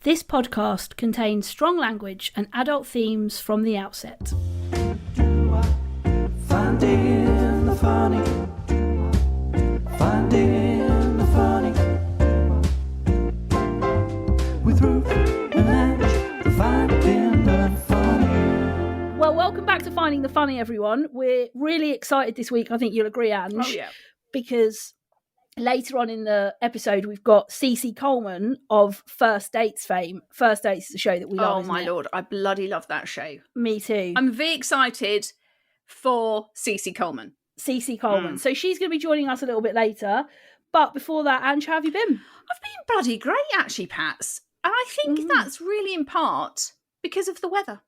This podcast contains strong language and adult themes from the outset. Finding the funny. Finding the funny. With Ruth and Ange, finding the funny. Well, welcome back to Finding the Funny, everyone. We're really excited this week. I think you'll agree, Ange. Oh, yeah. Because later on in the episode, we've got Cici Coleman of First Dates fame. First Dates is a show that we love, Oh, my Lord. I bloody love that show. Me too. I'm very excited for Cici Coleman. Cici Coleman. So she's going to be joining us a little bit later. But before that, Ange, how have you been? I've been bloody great, actually, Pats. And I think that's really in part because of the weather.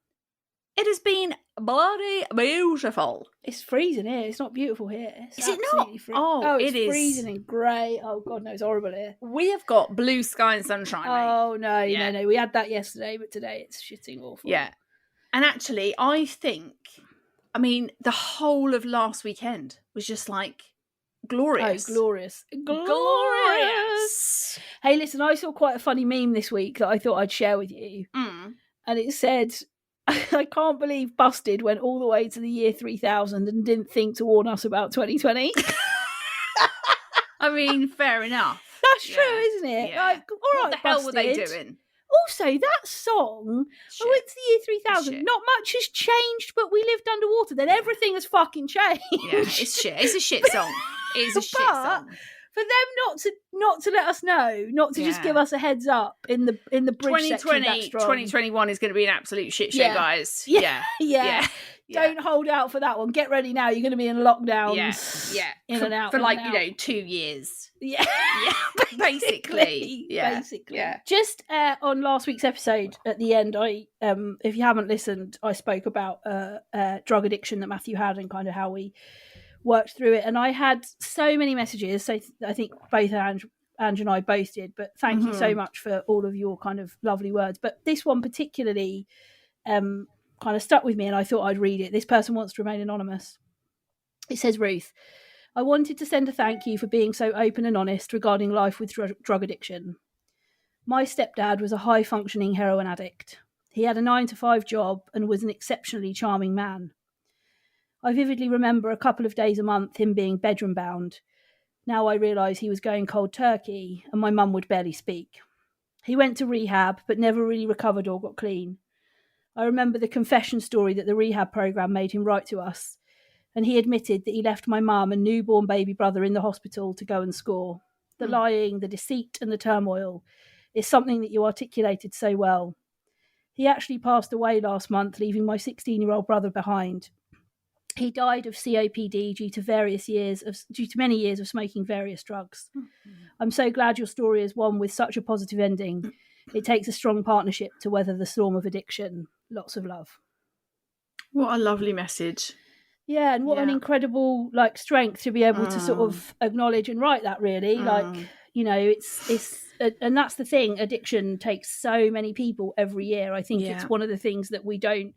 It has been bloody beautiful. It's freezing here. It's not beautiful here. Is it not? Oh, it's it is. freezing and grey. Oh, God, no, it's horrible here. We have got blue sky and sunshine, mate. Oh, no, Yeah. no. We had that yesterday, but today it's shitting awful. Yeah. And actually, I think, the whole of last weekend was just like glorious. Oh, glorious. Hey, listen, I saw quite a funny meme this week that I thought I'd share with you. Mm. And it said, I can't believe Busted went all the way to the year 3000 and didn't think to warn us about 2020. Fair enough. That's true, isn't it? Yeah. Like, all right, What the hell were they Busted. doing? Also, that song, Shit. I went to the year 3000. Shit. Not much has changed, but we lived underwater. Then everything has fucking changed. Yeah, it's shit. It's a shit song. It is a shit song. For them not to let us know, not to just Yeah. give us a heads up in the bridge section of that strong. 2021 is going to be an absolute shit show, Yeah. guys. Yeah. Yeah. Don't hold out for that one. Get ready now. You're going to be in lockdowns. Yeah. In and out. For in like, and out. 2 years. Yeah. Yeah. Basically. Yeah. Basically. Yeah. Just on last week's episode, at the end, I if you haven't listened, I spoke about drug addiction that Matthew had and kind of how we worked through it. And I had so many messages. So I think both Ange and I both did. But thank you so much for all of your kind of lovely words. But this one particularly kind of stuck with me, and I thought I'd read it. This person wants to remain anonymous. It says, Ruth, I wanted to send a thank you for being so open and honest regarding life with drug addiction. My stepdad was a high-functioning heroin addict. He had a 9-to-5 job and was an exceptionally charming man. I vividly remember a couple of days a month him being bedroom bound. Now I realise he was going cold turkey and my mum would barely speak. He went to rehab but never really recovered or got clean. I remember the confession story that the rehab programme made him write to us, and he admitted that he left my mum and newborn baby brother in the hospital to go and score. The lying, the deceit and the turmoil is something that you articulated so well. He actually passed away last month, leaving my 16-year-old brother behind. He died of COPD due to many years of smoking various drugs. I'm so glad your story is one with such a positive ending. It takes a strong partnership to weather the storm of addiction. Lots of love. What a lovely message. Yeah, and what an incredible strength to be able to sort of acknowledge and write that, really. It's and that's the thing, addiction takes so many people every year. I think it's one of the things that we don't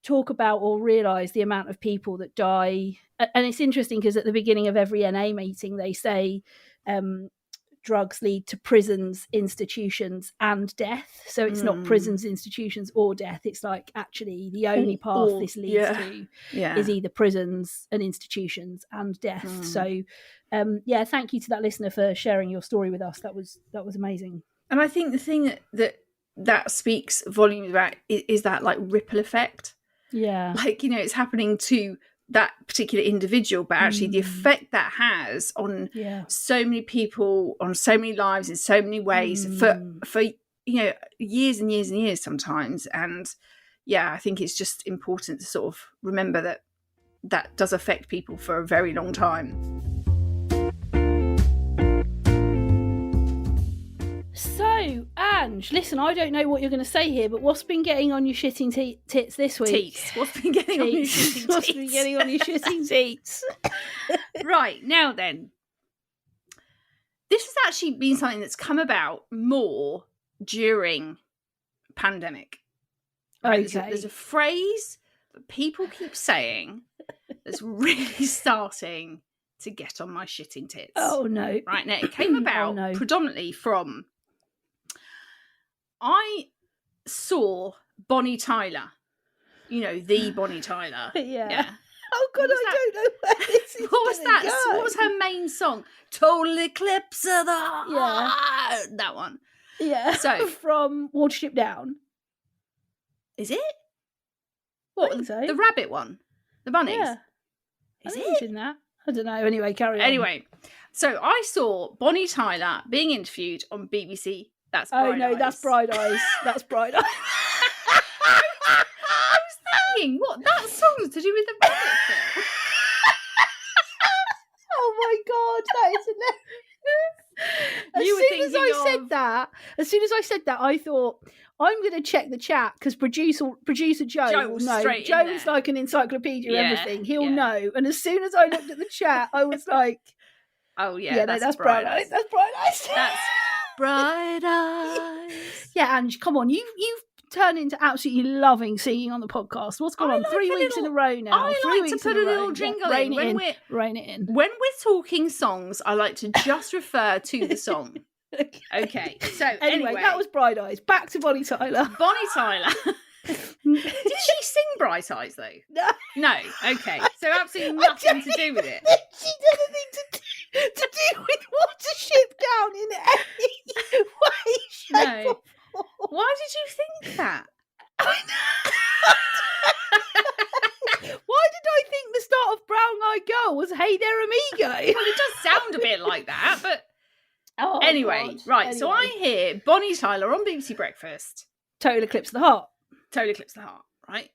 talk about or realise, the amount of people that die. And it's interesting because at the beginning of every NA meeting they say drugs lead to prisons, institutions and death. So it's not prisons, institutions or death. It's like actually the only path this leads to is either prisons and institutions and death. So thank you to that listener for sharing your story with us. That was amazing. And I think the thing that speaks volumes about is that ripple effect. Yeah. It's happening to that particular individual, but actually the effect that has on so many people, on so many lives in so many ways for years and years and years sometimes. And I think it's just important to sort of remember that does affect people for a very long time. So, Ange, listen, I don't know what you're going to say here, but what's been getting on your shitting tits this week? Teats. What's been getting on your shitting teats? What's been getting on your shitting teats? Right, now then. This has actually been something that's come about more during pandemic. Right? Okay. There's a phrase that people keep saying that's really starting to get on my shitting tits. Oh, no. Right, now it came about no. predominantly from I saw Bonnie Tyler. You know, the Bonnie Tyler. Yeah. Oh God, What was I that? don't know where this is. What was gonna that? go. What was her main song? Total Eclipse of the Heart. Yeah. That one. Yeah. So- from Watership Down. Is it? I What? think so. The rabbit one? The bunnies? Yeah. Is I think it? it's in that. I don't know. Anyway, carry on. Anyway, so I saw Bonnie Tyler being interviewed on BBC. That's Oh Bright no, Eyes. that's Bright Eyes. That's Bright Eyes. I was thinking, what? That song's to do with the rabbit film. Oh my God, that is hilarious. As You were soon as I thinking said that, I thought I'm going to check the chat because producer Joe Joe will was know. straight in Joe's there. like an encyclopedia of Yeah, everything. He'll yeah. know. And as soon as I looked at the chat, I was like, Oh yeah, no, that's Bright Eyes. That's Bright Eyes. That's Bright Eyes. Yeah, Ange, come on. You've turned into absolutely loving singing on the podcast. What's going I on? like 3 a weeks in a little- row now. I 3 like to weeks put in a row. little jingle Rein in it when in. we're Rein it in. when we're talking songs. I like to just refer to the song. Okay, so Anyway, that was Bright Eyes. Back to Bonnie Tyler. Bonnie Tyler. Did she sing Bright Eyes though? No. No. Okay, so absolutely nothing to do with it. She did anything to do with Watership Down in any way, shape, No. or form. Why did you think that? Why did I think the start of Brown Eyed Girl was Hey There Amigo? Well, it does sound a bit like that, but Oh, anyway, God. right. So I Anyway. hear Bonnie Tyler on BBC Breakfast. Total Eclipse of the Heart. Totally Eclipse the Heart, right?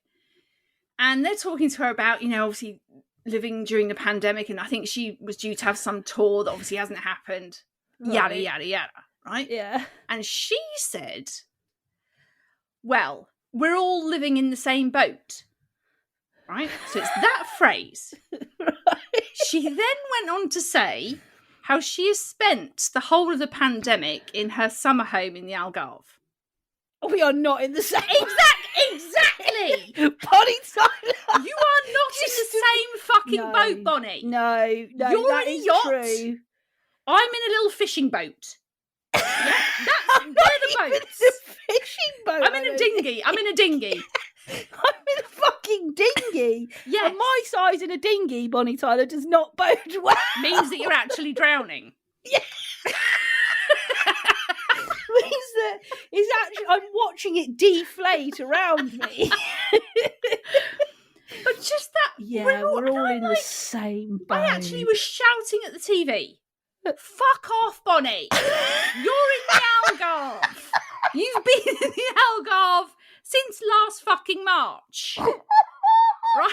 And they're talking to her about, you know, obviously living during the pandemic, and I think she was due to have some tour that obviously hasn't happened. Yada, Right. yada, yada, right? Yeah. And she said, well, we're all living in the same boat, right? So it's that phrase. She then went on to say how she has spent the whole of the pandemic in her summer home in the Algarve. We are not in the same. Exactly. Bonnie Tyler. You are not in the same fucking No. boat, Bonnie. No, You're that in a is yacht. true. I'm in a little fishing boat. Yeah, I'm not they're the even boats. in a fishing boat. I'm in a dinghy. I'm in a dinghy. I'm in a fucking dinghy. Yes. And my size in a dinghy, Bonnie Tyler, does not bode well. Means that you're actually drowning. Means that it's actually I'm watching it deflate around me. But just that, Yeah, we're all, we're all I'm in like, the same boat. I actually was shouting at the TV. Fuck off, Bonnie. You're in the Algarve. You've been in the Algarve since last fucking March. Right?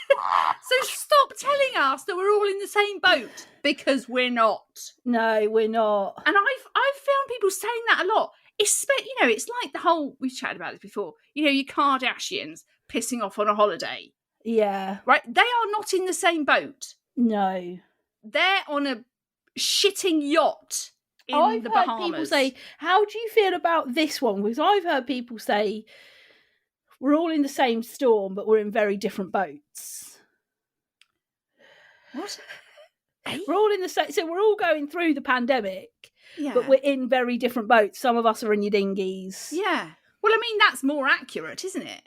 So stop telling us that we're all in the same boat, because we're not. No, we're not. And I've found people saying that a lot. It's like the whole, we've chatted about this before, you know, your Kardashians pissing off on a holiday, Yeah. right? They are not in the same boat. No. They're on a shitting yacht in I've the heard Bahamas. people say, how do you feel about this one? Because I've heard people say, we're all in the same storm, but we're in very different boats. What? We're all in the same, so we're all going through the pandemic, Yeah. but we're in very different boats. Some of us are in your dinghies. Yeah. Well, I mean, that's more accurate, isn't it?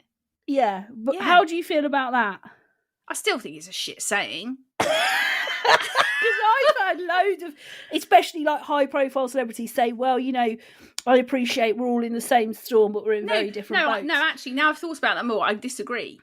Yeah. But Yeah. how do you feel about that? I still think it's a shit saying. Because I've heard loads of, especially like high profile celebrities say, well, you know, I appreciate we're all in the same storm, but we're in very different boats. No, actually, now I've thought about that more, I disagree.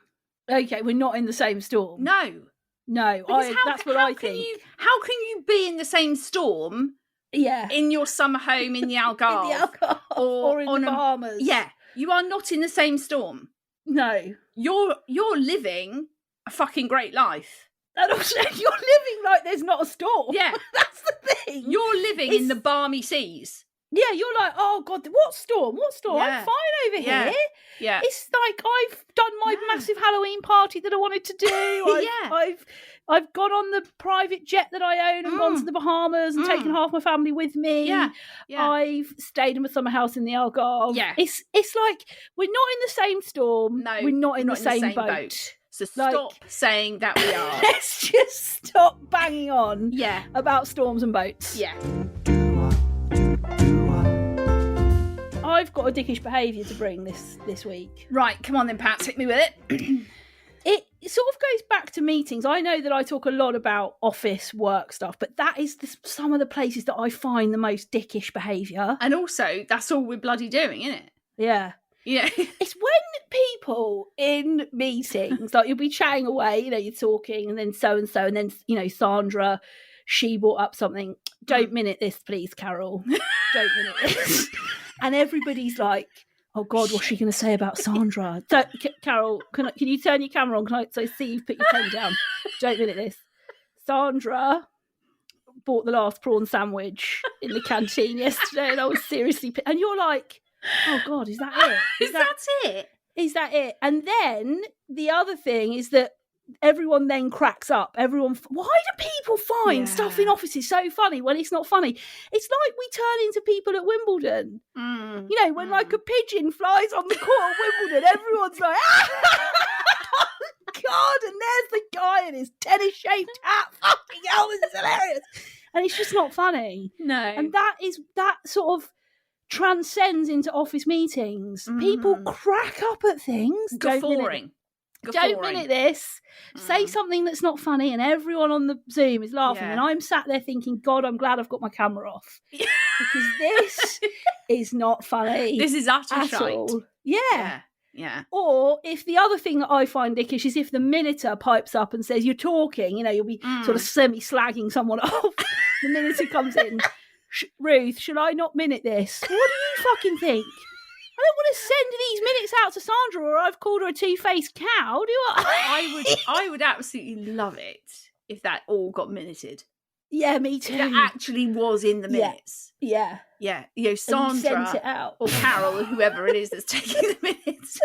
Okay, we're not in the same storm. No. No, Because that's what I think. How can you be in the same storm Yeah. in your summer home in the Algarve? In the Algarve or in the Bahamas. Yeah, you are not in the same storm. No. You're living a fucking great life. And also, you're living like there's not a storm. Yeah. That's the thing. You're living in the balmy seas. Yeah, you're like, oh God, what storm? What storm? Yeah. I'm fine over Yeah. here. Yeah. It's like I've done my massive Halloween party that I wanted to do. I've gone on the private jet that I own and gone to the Bahamas and taken half my family with me. Yeah. Yeah. I've stayed in a summer house in the Algarve. Yeah. It's like we're not in the same storm. No, we're not in the same boat. So Like- stop saying that we are. Let's just stop banging on Yeah. about storms and boats. Yeah. I've I've got a dickish behaviour to bring this week. Right, come on then, Pat, hit me with it. It sort of goes back to meetings. I know that I talk a lot about office work stuff, but that is some of the places that I find the most dickish behaviour. And also, that's all we're bloody doing, isn't it? Yeah. Yeah. It's when people in meetings, like you'll be chatting away, you're talking, and then so-and-so, and then, Sandra, she brought up something. Don't minute this, please, Carol. Don't minute this. And everybody's like, oh God, what's she going to say about Sandra? Carol, can you turn your camera on? So see you've put your pen down. Don't minute this. Sandra bought the last prawn sandwich in the canteen yesterday, and I was seriously... And you're like, oh God, is that it? Is that it? Is that it? And then the other thing is that everyone then cracks up. Why do people find stuff in offices so funny when it's not funny? It's like we turn into people at Wimbledon. When like a pigeon flies on the court at Wimbledon, everyone's like, oh God, and there's the guy in his tennis-shaped hat. Fucking hell, this is hilarious. And it's just not funny. No. And that sort of transcends into office meetings. People crack up at things. Guffawing. Don't minute this. Say something that's not funny, and everyone on the Zoom is laughing. Yeah. And I'm sat there thinking, God, I'm glad I've got my camera off. Because this is not funny. This is utter shite. All. Yeah. Or if the other thing that I find dickish is if the minuter pipes up and says, you're talking, you'll be sort of semi-slagging someone off. The minuter comes in. Ruth, should I not minute this? What do you fucking think? I don't want to send these minutes out to Sandra, or I've called her a two-faced cow, do I? I would absolutely love it if that all got minuted. Yeah, me too. If that actually was in the minutes. Yeah. Yeah. Sandra Sent it out. Or Carol, or whoever it is that's taking the minutes.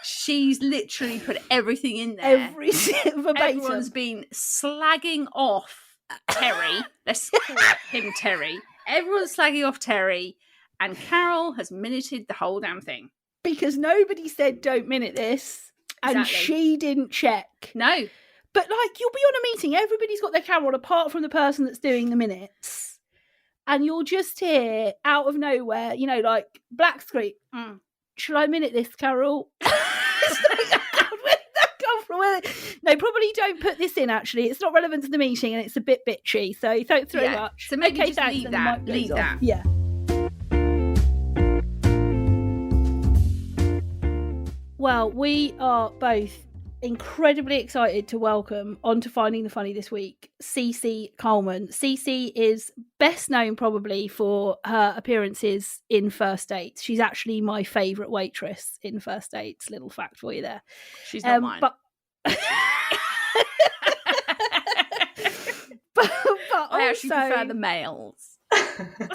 She's literally put everything in there. Verbatim. Everyone's been slagging off Terry. Let's call him Terry. Everyone's slagging off Terry. And Carol has minuted the whole damn thing. Because nobody said don't minute this. And Exactly. she didn't check. No. But you'll be on a meeting, everybody's got their camera on apart from the person that's doing the minutes. And you'll just hear out of nowhere, black screen. Shall I minute this, Carol? Where did that come from? No, probably don't put this in, actually. It's not relevant to the meeting and it's a bit bitchy. So thanks very much. So maybe just thanks, leave and the that. mic goes Leave off. that. Yeah. Well, we are both incredibly excited to welcome onto Finding the Funny this week, Cici Coleman. Cici is best known probably for her appearances in First Dates. She's actually my favourite waitress in First Dates. Little fact for you there. She's not mine. But I actually also prefer the males.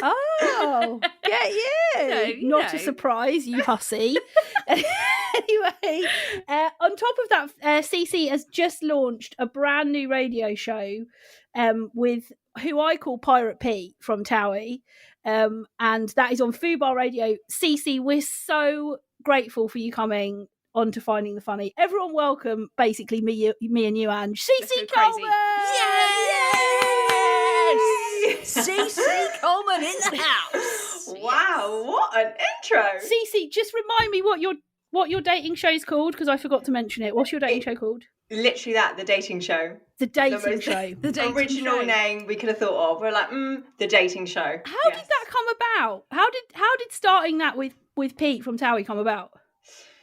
Oh, get you! Not a surprise, you hussy. Anyway, on top of that, Cici has just launched a brand new radio show with who I call Pirate Pete from Towie, and that is on Fubar Radio. Cici, we're so grateful for you coming on to Finding the Funny. Everyone welcome, basically, me and you, Ange. Cici Coleman! Cici Coleman in the house. Wow, what an intro. Cici, just remind me what your dating show's called, because I forgot to mention it. What's your dating show called? Literally that, the dating show. The dating show. The dating original show. name we could have thought of. We're like, the dating show. How did that come about? How did starting that with Pete from Towie come about?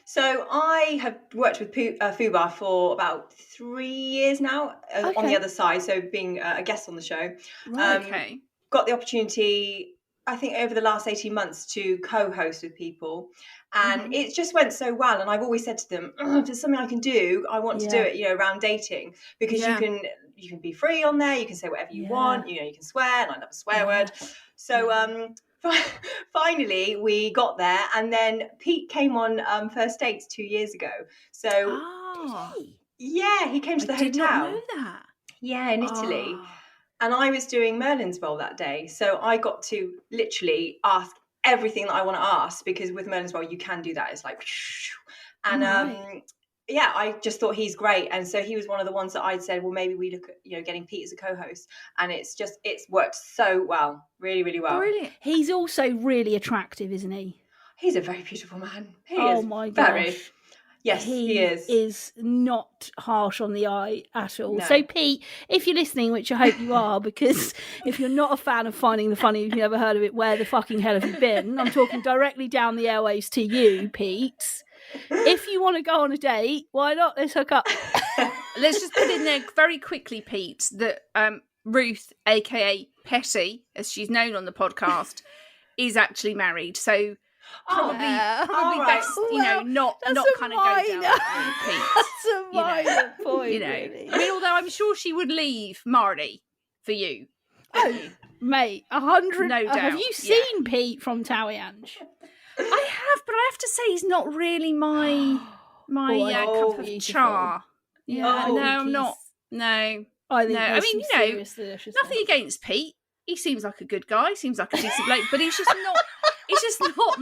So I have worked with Fubar for about 3 years now on the other side, so being a guest on the show. Okay. Got the opportunity, I think, over the last 18 months to co-host with people. And it just went so well. And I've always said to them, if there's something I can do, I want to do it, around dating. Because you can be free on there, you can say whatever you want, you can swear, and I love a swear word. So finally we got there, and then Pete came on First Dates 2 years ago. So he came to the hotel. I did not know that. Yeah, in Italy. And I was doing Merlin's role that day. So I got to literally ask everything that I want to ask, because with Merlin's role, you can do that. It's like, and I just thought he's great. And so he was one of the ones that I'd said, well, maybe we look at, getting Pete as a co-host. And it's worked so well, really, really well. Brilliant. He's also really attractive, isn't he? He's a very beautiful man. He Oh is my very. gosh. Yes, he is. Is not harsh on the eye at all. No. So, Pete, if you're listening, which I hope you are, because if you're not a fan of Finding the Funny, if you've never heard of it, where the fucking hell have you been? I'm talking directly down the airwaves to you, Pete. If you want to go on a date, why not? Let's hook up. Let's just put in there very quickly, Pete, that Ruth, aka Petty, as she's known on the podcast, is actually married. So probably right. best, not kind of go down that route, Pete. That's a minor point. Really. I mean, although I'm sure she would leave Marty for you. Oh, mate, 100. No doubt. Have you seen Pete from Towie Ange? I have, but I have to say he's not really my cup of char. Yeah, no, I'm not. No, I think I mean, nothing against Pete. He seems like a good guy. Seems like a decent bloke, but he's just not. He's just not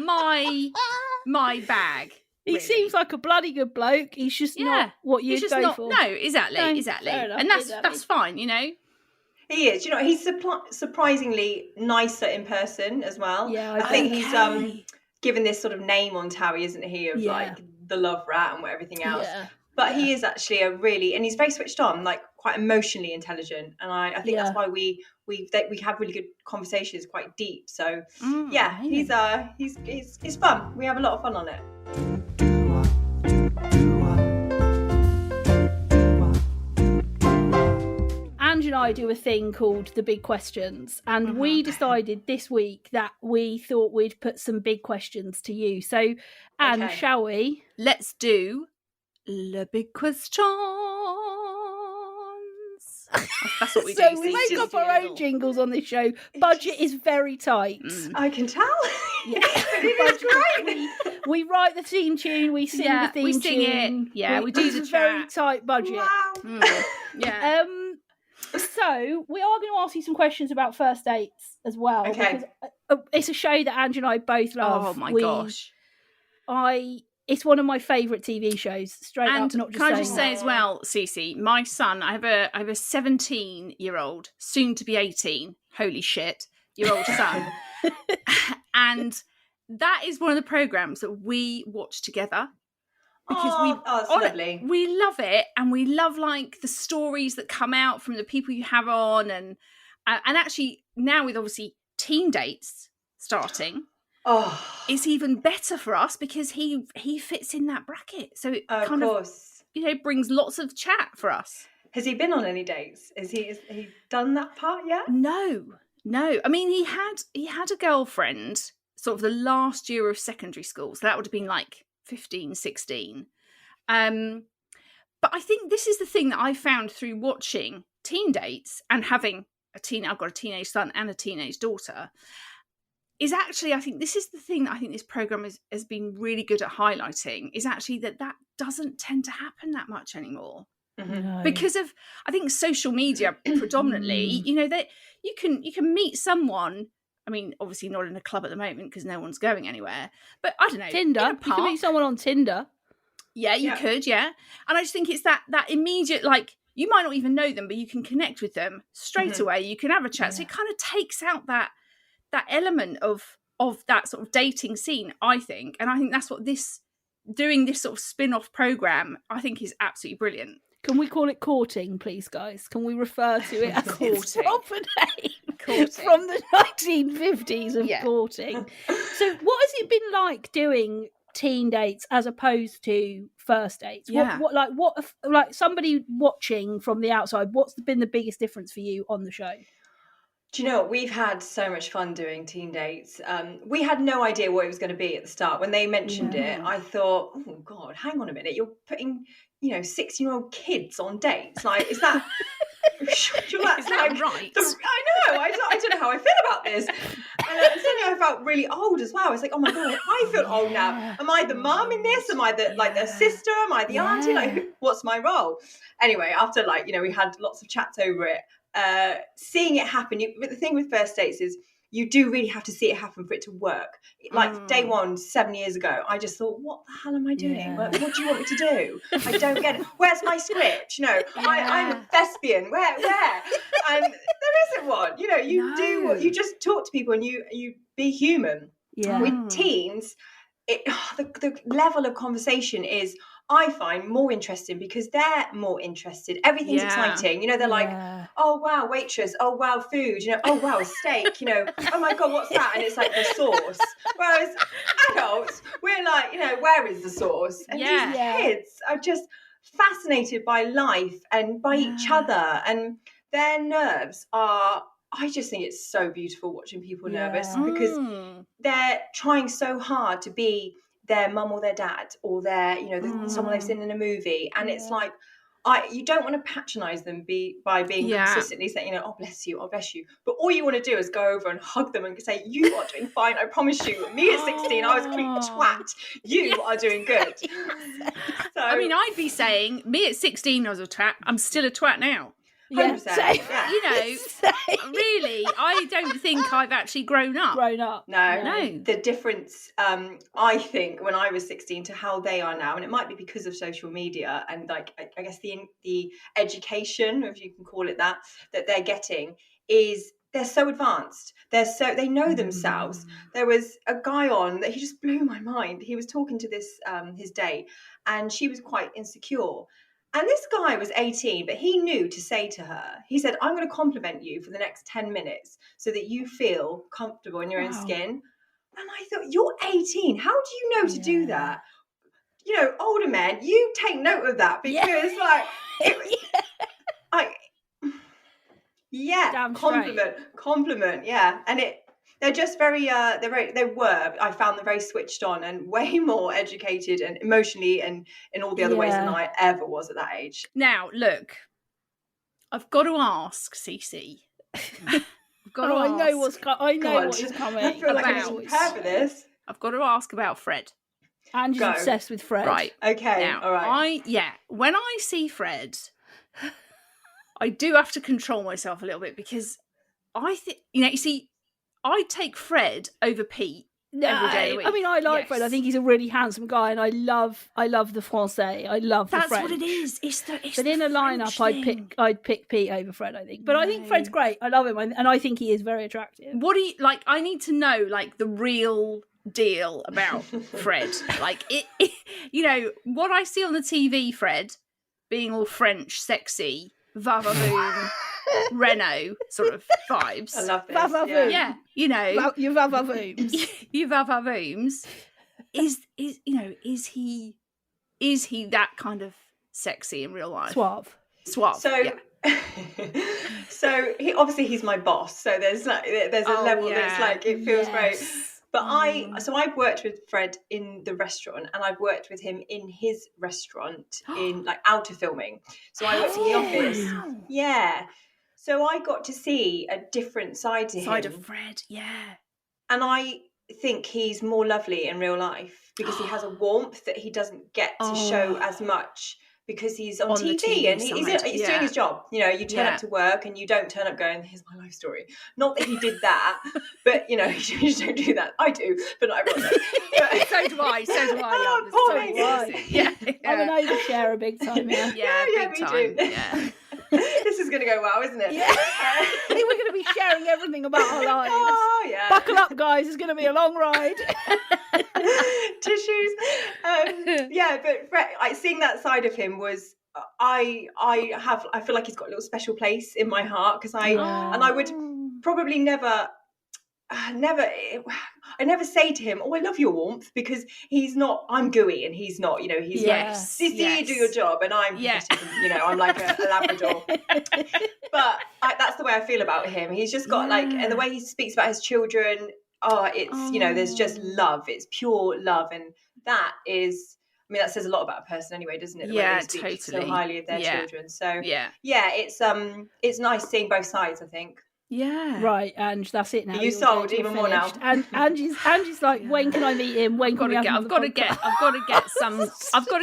my bag. He seems like a bloody good bloke. He's just not what you'd go for. No, exactly. And that's fine, He is. He's surprisingly nicer in person as well. Yeah, I think he's given this sort of name on Towie, isn't he? Of like the love rat and everything else. Yeah. But he is actually and he's very switched on, like quite emotionally intelligent. And I think that's why we have really good conversations, quite deep. So he's fun. We have a lot of fun on it. Ange and I do a thing called the big questions, and we decided this week that we thought we'd put some big questions to you. So, Ange, shall we? Let's do the big questions. That's what we do. So we make up our own jingles on this show. Budget is very tight. I can tell. Yeah. We write the theme tune, we sing the theme tune. We sing it. Yeah, we do the chat. Very tight budget. Wow. Yeah. So we are going to ask you some questions about first dates as well. Okay. Because it's a show that Ange and I both love. Oh my gosh. It's one of my favourite TV shows. Straight up, not just can I just say as well, Cici, my son, I have a 17-year-old, soon to be 18, holy shit, year old son. And that is one of the programmes that we watch together. Because lovely. We love it, and we love like the stories that come out from the people you have on, and actually now with obviously teen dates starting, it's even better for us because he fits in that bracket. So it kind of brings lots of chat for us. Has he been on any dates? Has he done that part yet? No. I mean, he had a girlfriend sort of the last year of secondary school, so that would have been like 15, 16. But I think this is the thing that I found through watching teen dates and having I've got a teenage son and a teenage daughter, is actually, I think this is the thing that I think this programme has been really good at highlighting, is actually that doesn't tend to happen that much anymore. No. Because of, I think, social media predominantly, that you can meet someone. I mean, obviously not in a club at the moment because no one's going anywhere. But I don't know. Tinder. You can meet someone on Tinder. Yeah, you could, yeah. And I just think it's that immediate, like, you might not even know them, but you can connect with them straight away. You can have a chat. Yeah. So it kind of takes out that element of that sort of dating scene, I think. And I think that's what doing this sort of spin-off programme, I think is absolutely brilliant. Can we call it courting, please, guys? Can we refer to it as its proper name? Courting. From the 1950s of courting. So what has it been like doing teen dates as opposed to first dates? Yeah. What somebody watching from the outside, what's been the biggest difference for you on the show? Do you know what? We've had so much fun doing teen dates. We had no idea what it was going to be at the start. When they mentioned it, I thought, oh God, hang on a minute. You're putting, 16-year-old kids on dates. Like, is that... is that right? I know. I don't know how I feel about this. And suddenly I felt really old as well. I was like, oh my God, I feel old now. Am I the mum in this? Am I the sister? Am I the auntie? Like, what's my role? Anyway, after we had lots of chats over it. Seeing it happen. But the thing with first dates is you do really have to see it happen for it to work. Like day one, 7 years ago, I just thought, what the hell am I doing? Yeah. What do you want me to do? I don't get it. Where's my script? I'm a thespian. Where? And there isn't one. You do what you just talk to people and you be human. Yeah. With teens, the level of conversation is, I find, more interesting because they're more interested. Everything's exciting. You know, they're like, oh, wow, waitress. Oh, wow, food. You know, oh, wow, a steak. You know, oh, my God, what's that? And it's like the sauce. Whereas adults, we're like, you know, where is the sauce? And these kids are just fascinated by life and by each other. And their nerves are... I just think it's so beautiful watching people nervous because they're trying so hard to be their mum or their dad or their, you know, someone they've seen in a movie. And it's like, you don't want to patronise them by being consistently saying, you know, oh, bless you, oh, bless you. But all you want to do is go over and hug them and say, you are doing fine, I promise you. Me at 16, I was a complete twat. You are doing good. So, I mean, I'd be saying, me at 16, I was a twat. I'm still a twat now. 100%. You know, really, I don't think I've actually grown up. No. The difference, I think, when I was 16 to how they are now, and it might be because of social media and, like, I guess the education, if you can call it that they're getting, is they're so advanced. They know themselves. There was a guy on that he just blew my mind. He was talking to this his date, and she was quite insecure. And this guy was 18, but he knew to say to her, he said, I'm going to compliment you for the next 10 minutes so that you feel comfortable in your own skin. And I thought, you're 18. How do you know to do that? You know, older men, you take note of that because compliment. Yeah. And they're just very, I found them very switched on and way more educated and emotionally and in all the other ways than I ever was at that age. Now, look, I've got to ask, Cici. I know what is coming. I feel like I need to prepare for this. I've got to ask about Fred. Ange's obsessed with Fred. Right. Okay. Now, all right. When I see Fred, I do have to control myself a little bit because I think, you see, I take Fred over Pete every day of the week. I mean, I like Fred. I think he's a really handsome guy, and I love the Francais. I love the French. That's what it is. But in a lineup, I'd pick Pete over Fred, I think. But I think Fred's great. I love him, and I think he is very attractive. What do you like? I need to know the real deal about Fred. You know, what I see on the TV, Fred being all French, sexy, va-va-voom. Renault sort of vibes. I love this. Yeah, you know, your vavavooms. Your vavavooms. Is he that kind of sexy in real life? Suave. So, so he's my boss. So there's a level that's like it feels very. But I've worked with Fred in the restaurant, and I've worked with him in his restaurant in out of filming. So I worked in the office. Yeah. So I got to see a different side to him. Side of Fred, yeah. And I think he's more lovely in real life because he has a warmth that he doesn't get to show as much because he's on TV and he's doing his job. You know, you turn up to work and you don't turn up going, here's my life story. Not that he did that, but, you know, you don't do that. I do, but not everyone does. So do I. Yeah. I'm an oversharer big time, Yeah, big time. We do. Yeah. This is going to go well, isn't it? Yeah. I think we're going to be sharing everything about our lives. Oh, yeah. Buckle up, guys. It's going to be a long ride. Tissues. But Fred, seeing that side of him was, I feel like he's got a little special place in my heart because I would probably never I never say to him, oh, I love your warmth, because he's not, I'm gooey and he's not, you know, he's like, Sissy, you do your job, and I'm, you know, I'm like a Labrador. But that's the way I feel about him. He's just got and the way he speaks about his children, you know, there's just love. It's pure love. And that is, I mean, that says a lot about a person anyway, doesn't it? The way they speak so highly of their children. So it's nice seeing both sides, I think. Yeah. Right, Ange, that's it now. You sold even more now. And Angie's like, when can I meet him? When can we have him? I've got to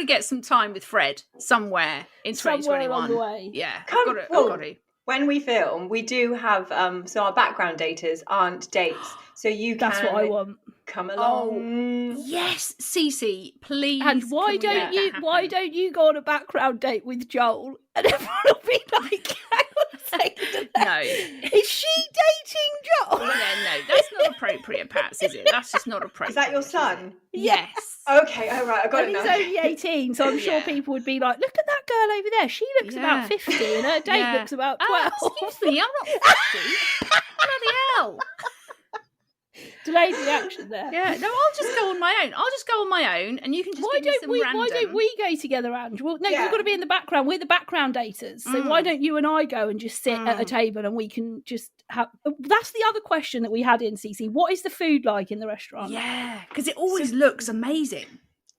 get some time with Fred somewhere in 2021. Somewhere along the way. Yeah. I've got to. When we film, we do have so our background daters aren't dates. So you can. That's what I want. come along. Yes, Cici, please. And why don't you go on a background date with Joel? And everyone will be like, hang on a second. No. Is she dating Joel? Yeah, no, that's not appropriate, Pats, is it? That's just not appropriate. Is that your is it? son? Yes. Okay, all right, I got And it he's now. only 18, so I'm sure people would be like, look at that girl over there. She looks about 50 and her date looks about 12. Excuse me, I'm not 50. Bloody hell. Delayed reaction there. Yeah, no, I'll just go on my own. I'll just go on my own, and you can just give me some random. Why don't we go together, Ange? Well, no, Yeah. you've got to be in the background. We're the background daters. So why don't you and I go and just sit at a table and we can just have... That's the other question that we had in, Cici. What is the food like in the restaurant? Yeah, because it always looks amazing.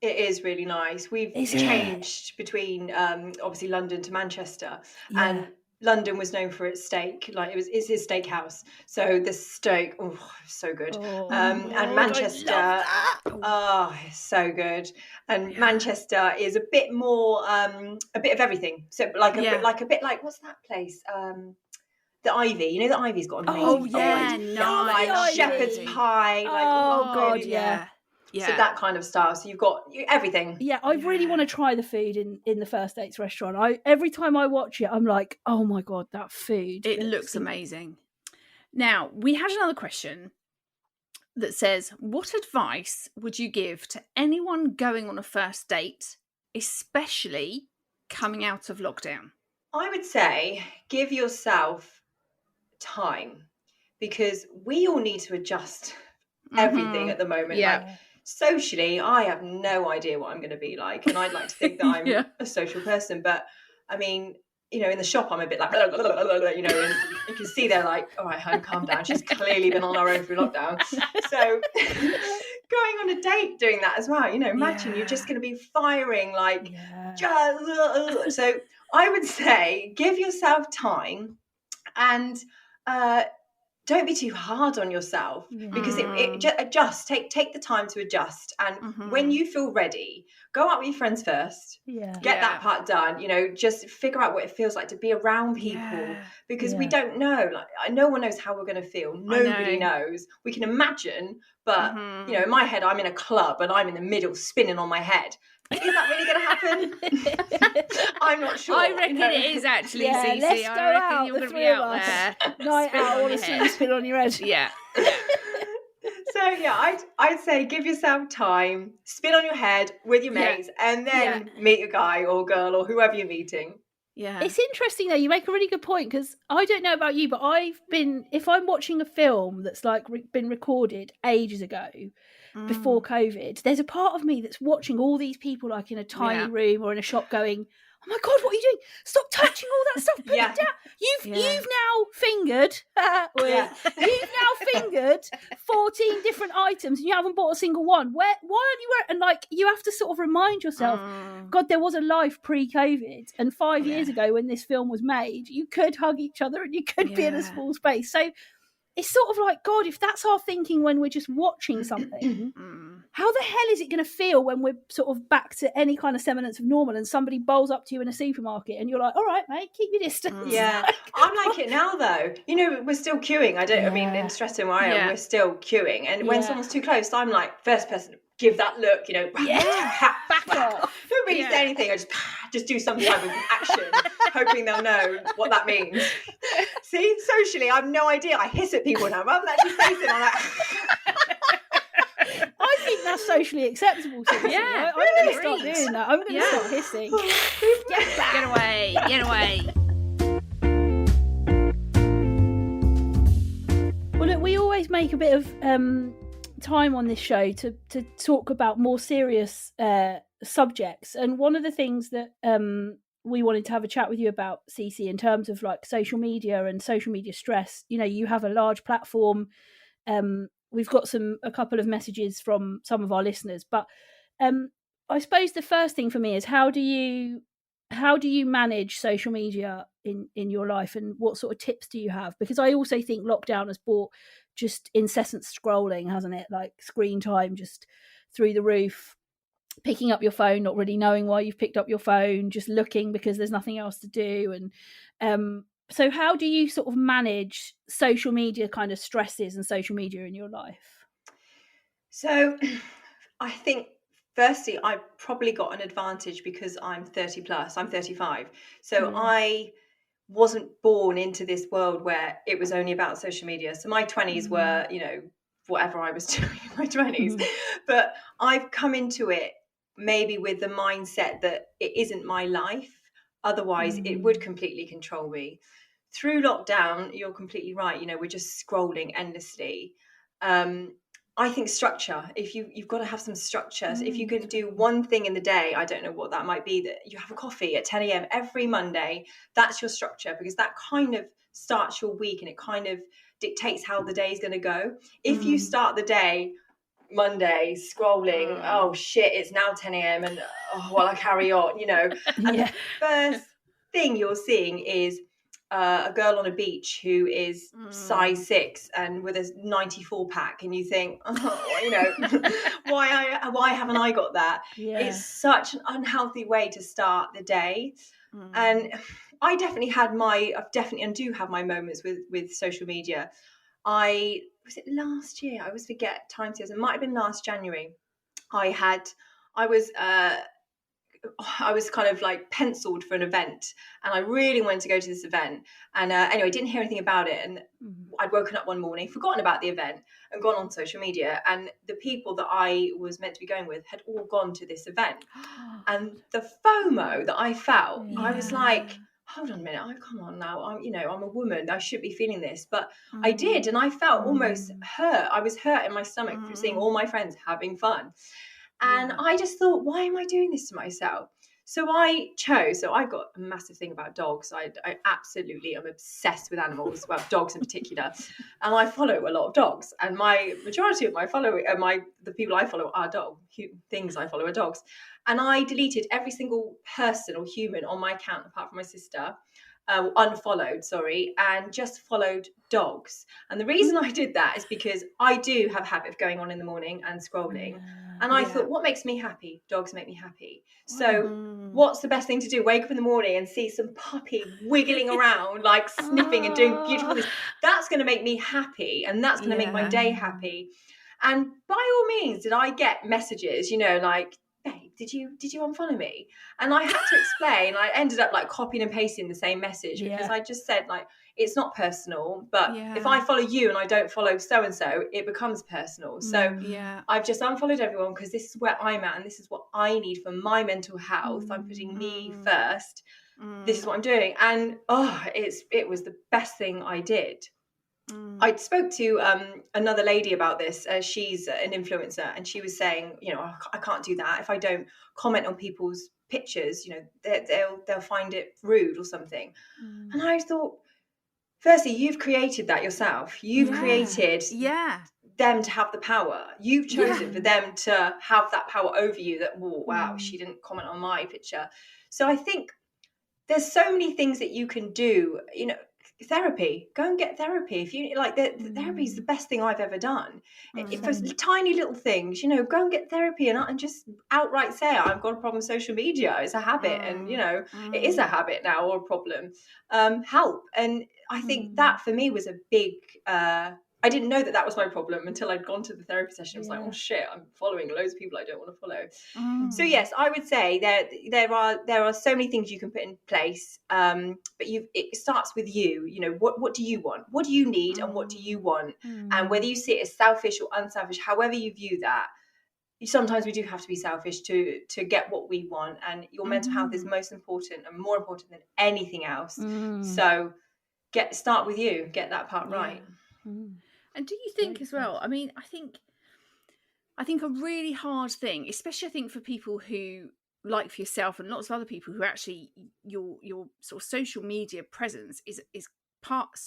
It is really nice. We've changed between obviously London to Manchester, and London was known for its steak. Like it's his steakhouse, so the steak, so good. And Manchester, it's so good. And Manchester is a bit more, a bit of everything. So like a bit like what's that place? The Ivy. You know, the Ivy's got amazing food. Nice. Like shepherd's pie. Like God, yeah. Yeah. So that kind of style. So you've got everything. Yeah, I really want to try the food in the First Dates restaurant. Every time I watch it, I'm like, oh my God, that food. It looks amazing. Now, we had another question that says, what advice would you give to anyone going on a first date, especially coming out of lockdown? I would say give yourself time, because we all need to adjust everything at the moment. Yeah. Like, socially, I have no idea what I'm going to be like, and I'd like to think that I'm a social person, but I mean, you know, in the shop I'm a bit like, blah, blah, blah, blah, blah, you know, and you can see they're like, all right, hon, calm down. She's clearly been on her own through lockdown. So going on a date doing that as well, you know, imagine you're just going to be firing like, so I would say give yourself time, and don't be too hard on yourself, because take the time to adjust, and when you feel ready, go out with your friends first, get that part done, you know, just figure out what it feels like to be around people, because we don't know, like no one knows how we're going to feel. Nobody knows. We can imagine, but you know, in my head I'm in a club and I'm in the middle spinning on my head. Is that really going to happen? I'm not sure. I reckon it is actually, Cici. Let's go I reckon out, you're the going to three be of out us. there. Night out, I want to see you spin on your head. Yeah. So yeah, I'd say give yourself time, spin on your head with your mates, and then meet a guy or girl or whoever you're meeting. Yeah. It's interesting though, you make a really good point, because I don't know about you, but if I'm watching a film that's like been recorded ages ago, before COVID, there's a part of me that's watching all these people like in a tiny room or in a shop going, oh my God, what are you doing? Stop touching all that stuff. Put it down. You've now fingered. You've now fingered 14 different items and you haven't bought a single one. Why aren't you wearing? And like, you have to sort of remind yourself, God, there was a life pre-COVID, and 5 years ago when this film was made, you could hug each other and you could be in a small space. So it's sort of like, God, if that's our thinking when we're just watching something, how the hell is it going to feel when we're sort of back to any kind of semblance of normal and somebody bowls up to you in a supermarket and you're like, all right, mate, keep your distance. Yeah. I'm like it now, though. You know, we're still queuing. I mean, in Streatham where I am, we're still queuing. And when someone's too close, I'm like, first person, give that look, you know, back off. Don't really say anything. I just do some type of action, hoping they'll know what that means. See, socially, I have no idea. I hiss at people now. Rather than actually say something, I'm like... I think that's socially acceptable. Yeah, I'm going to start doing that. I'm going to start hissing. Get back. Get away. Get away. Well, look, we always make a bit of time on this show to talk about more serious subjects, and one of the things that we wanted to have a chat with you about, Cici, in terms of like social media and social media stress. You know, you have a large platform. We've got a couple of messages from some of our listeners, but I suppose the first thing for me is how do you manage social media in your life, and what sort of tips do you have? Because I also think lockdown has brought just incessant scrolling, hasn't it? Like screen time just through the roof, picking up your phone, not really knowing why you've picked up your phone, just looking because there's nothing else to do. And so how do you sort of manage social media kind of stresses and social media in your life? So I think, firstly, I probably got an advantage because I'm 30 plus, I'm 35. So I wasn't born into this world where it was only about social media. So my 20s were, whatever I was doing in my 20s. But I've come into it maybe with the mindset that it isn't my life. Otherwise, it would completely control me. Through lockdown, you're completely right. We're just scrolling endlessly. I think structure, if you've got to have some structure. So if you can do one thing in the day, I don't know what that might be, that you have a coffee at 10 a.m. every Monday, that's your structure, because that kind of starts your week and it kind of dictates how the day is going to go. If you start the day Monday scrolling, oh shit, it's now 10 a.m. and I carry on, and the first thing you're seeing is a girl on a beach who is size 6 and with a 94 pack, and you think, why haven't I got that? It's such an unhealthy way to start the day. And I definitely do have my moments with social media. Was it last year? I always forget time series. It might have been last January. I was kind of like penciled for an event, and I really wanted to go to this event. And anyway, didn't hear anything about it. And I'd woken up one morning, forgotten about the event, and gone on social media. And the people that I was meant to be going with had all gone to this event. And the FOMO that I felt, I was like, hold on a minute, come on now. I'm a woman. I should be feeling this. But I did. And I felt almost hurt. I was hurt in my stomach from seeing all my friends having fun. And I just thought, why am I doing this to myself? So I've got a massive thing about dogs. I absolutely am obsessed with animals, well, dogs in particular. And I follow a lot of dogs. And my majority of the people I follow are things I follow are dogs. And I deleted every single person or human on my account, apart from my sister, unfollowed, and just followed dogs. And the reason I did that is because I do have a habit of going on in the morning and scrolling. And I thought, what makes me happy? Dogs make me happy. So what's the best thing to do? Wake up in the morning and see some puppy wiggling around, like sniffing and doing beautiful things. That's going to make me happy. And that's going to make my day happy. And by all means, did I get messages, like, babe, did you unfollow me? And I had to explain. I ended up like copying and pasting the same message because I just said, like, it's not personal, but if I follow you and I don't follow so and so, it becomes personal. So I've just unfollowed everyone because this is where I'm at and this is what I need for my mental health. I'm putting me first. This is what I'm doing, and it was the best thing I did. I spoke to another lady about this. She's an influencer, and she was saying, I can't do that. If I don't comment on people's pictures, they'll find it rude or something. And I thought, firstly, you've created that yourself. You've created them to have the power. You've chosen for them to have that power over you. That, wow, she didn't comment on my picture. So I think there's so many things that you can do. Therapy, go and get therapy if you like. Therapy is the best thing I've ever done. For tiny little things, go and get therapy and just outright say, I've got a problem with social media. It's a habit, and it is a habit now, or a problem. Help. And I think that for me was a big I didn't know that was my problem until I'd gone to the therapy session. I was like, oh shit, I'm following loads of people I don't want to follow. So yes, I would say there are so many things you can put in place, but it starts with you. What do you want? What do you need? And what do you want? And whether you see it as selfish or unselfish, however you view that, sometimes we do have to be selfish to get what we want. And your mental health is most important and more important than anything else. So start with you, get that part right. And do you think as well, I mean, I think a really hard thing, especially I think for people who, like for yourself and lots of other people who actually your sort of social media presence is part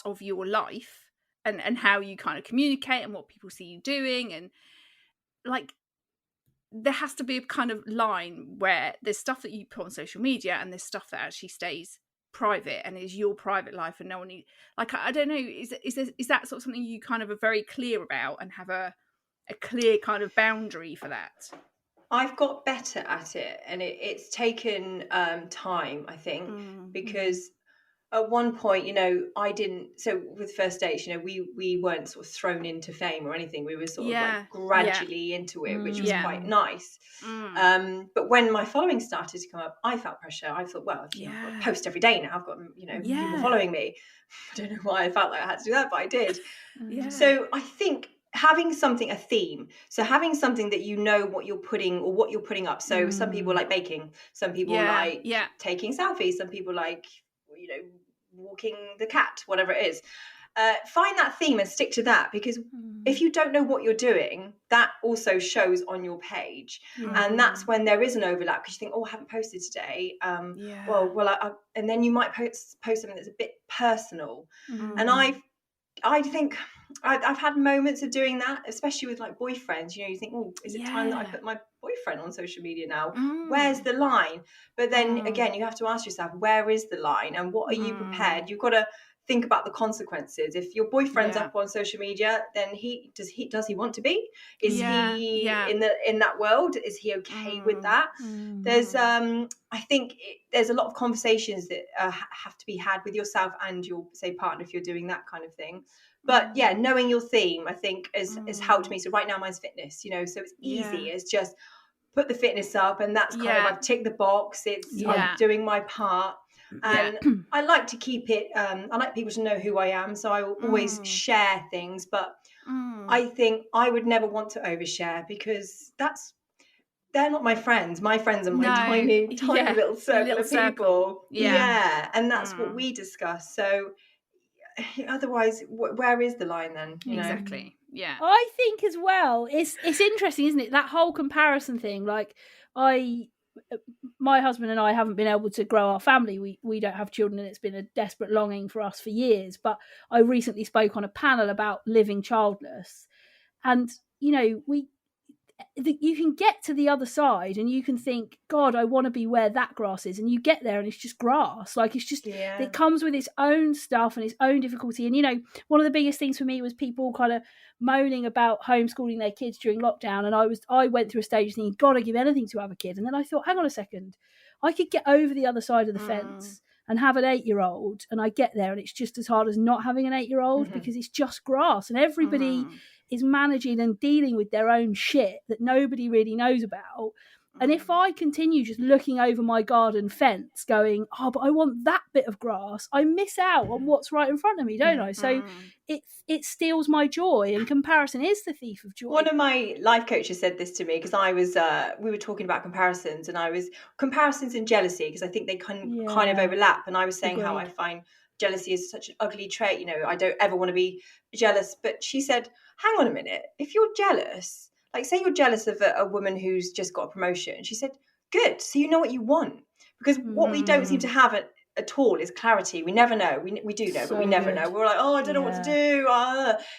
of your life and how you kind of communicate and what people see you doing, and like there has to be a kind of line where there's stuff that you put on social media and there's stuff that actually stays private and is your private life, and no one need, like, I don't know, is that sort of something you kind of are very clear about and have a clear kind of boundary for that? I've got better at it, and it's taken time, I think, because at one point, you know, I didn't. So with first dates, you know, we weren't sort of thrown into fame or anything. We were sort of like gradually into it, which was quite nice. But when my following started to come up, I felt pressure. I thought, well, you know, I've got to post every day now. I've got, you know, people following me. I don't know why I felt like I had to do that, but I did. So I think having something, a theme, so having something that you know what you're putting or what you're putting up. So some people like baking, some people like taking selfies, some people like, you know, walking the cat, whatever it is. Find that theme and stick to that, because if you don't know what you're doing, that also shows on your page, and that's when there is an overlap, because you think, oh, I haven't posted today. And then you might post something that's a bit personal, and I think I've had moments of doing that, especially with like boyfriends. You know, you think, oh, is it time that I put my boyfriend on social media now? Where's the line? But then again, you have to ask yourself, where is the line, and what are you prepared? You've got to think about the consequences. If your boyfriend's up on social media, then does he want to be? Is he in that world? Is he okay with that? There's I think there's a lot of conversations that have to be had with yourself and your, say, partner, if you're doing that kind of thing. But yeah, knowing your theme, I think, has helped me. So right now mine's fitness, you know, so it's easy. It's just put the fitness up, and that's kind of, I've ticked the box. I'm doing my part. And I like to keep it, I like people to know who I am, so I will always share things, but I think I would never want to overshare, because they're not my friends. My friends are my tiny little circle of people. And that's what we discuss. So otherwise, where is the line then? You know? Exactly. Yeah. I think as well, it's interesting, isn't it? That whole comparison thing. Like, my husband and I haven't been able to grow our family. We don't have children, and it's been a desperate longing for us for years. But I recently spoke on a panel about living childless, and you know, you can get to the other side and you can think, God, I want to be where that grass is, and you get there and it's just grass. Like, it's just it comes with its own stuff and its own difficulty. And you know, one of the biggest things for me was people kind of moaning about homeschooling their kids during lockdown, and I went through a stage thinking, God, I'd give anything to have a kid. And then I thought, hang on a second, I could get over the other side of the fence and have an 8-year-old, and I get there and it's just as hard as not having an 8-year-old, because it's just grass, and everybody is managing and dealing with their own shit that nobody really knows about. And if I continue just looking over my garden fence going, oh, but I want that bit of grass, I miss out on what's right in front of me, don't I? So it steals my joy, and comparison is the thief of joy. One of my life coaches said this to me, because I was we were talking about comparisons, and comparisons and jealousy, because I think they kind of overlap. And I was saying how I find jealousy is such an ugly trait. You know, I don't ever want to be jealous. But she said, hang on a minute, if you're jealous, like say you're jealous of a woman who's just got a promotion, she said, good, so you know what you want. Because what we don't seem to have at all is clarity. We never know. We do know, but we never know. We're like, oh, I don't know what to do.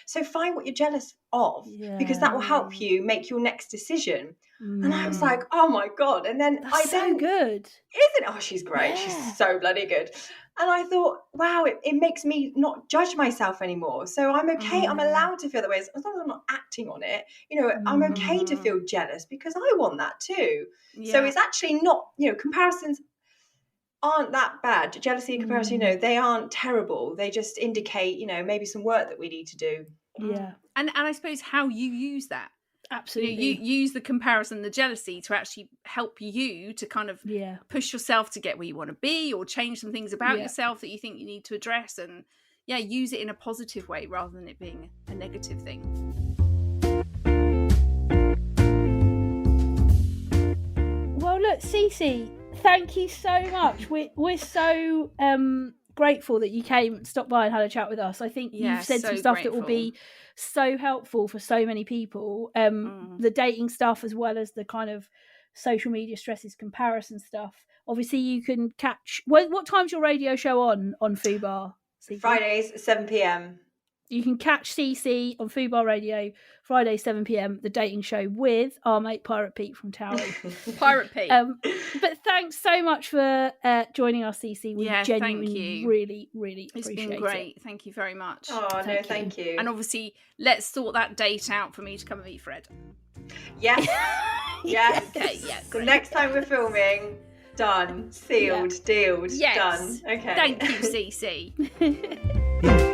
So find what you're jealous of, because that will help you make your next decision. And I was like, oh my God. And then That's so good. Isn't it? Oh, she's great. She's so bloody good. And I thought, wow, it makes me not judge myself anymore. So I'm okay. I'm allowed to feel that way. As long as I'm not acting on it, you know, I'm okay to feel jealous, because I want that too. So it's actually not, you know, comparisons aren't that bad. Jealousy and comparison, you know, they aren't terrible. They just indicate, you know, maybe some work that we need to do. Yeah. And I suppose how you use that. Absolutely. You use the comparison, the jealousy, to actually help you to kind of push yourself to get where you want to be, or change some things about yourself that you think you need to address, and use it in a positive way rather than it being a negative thing. Well, look, Cici, thank you so much. We're so grateful that you came and stopped by and had a chat with us. I think you've said some stuff that will be so helpful for so many people. The dating stuff, as well as the kind of social media stresses, comparison stuff. Obviously, you can catch. What time's your radio show on Fubar? Cici? Fridays, 7 p.m. You can catch Cici on Fubar Radio, Friday, 7 p.m, the dating show with our mate Pirate Pete from Towery. Pirate Pete. But thanks so much for joining us, Cici. We genuinely really, really appreciate it. It's been great. Thank you very much. Oh, thank you. And obviously, let's sort that date out for me to come and meet Fred. Yes. Yes. Okay, yeah. So next time we're filming, Done. Sealed. Dealed. Yes. Done. Okay. Thank you, Cici. Yeah.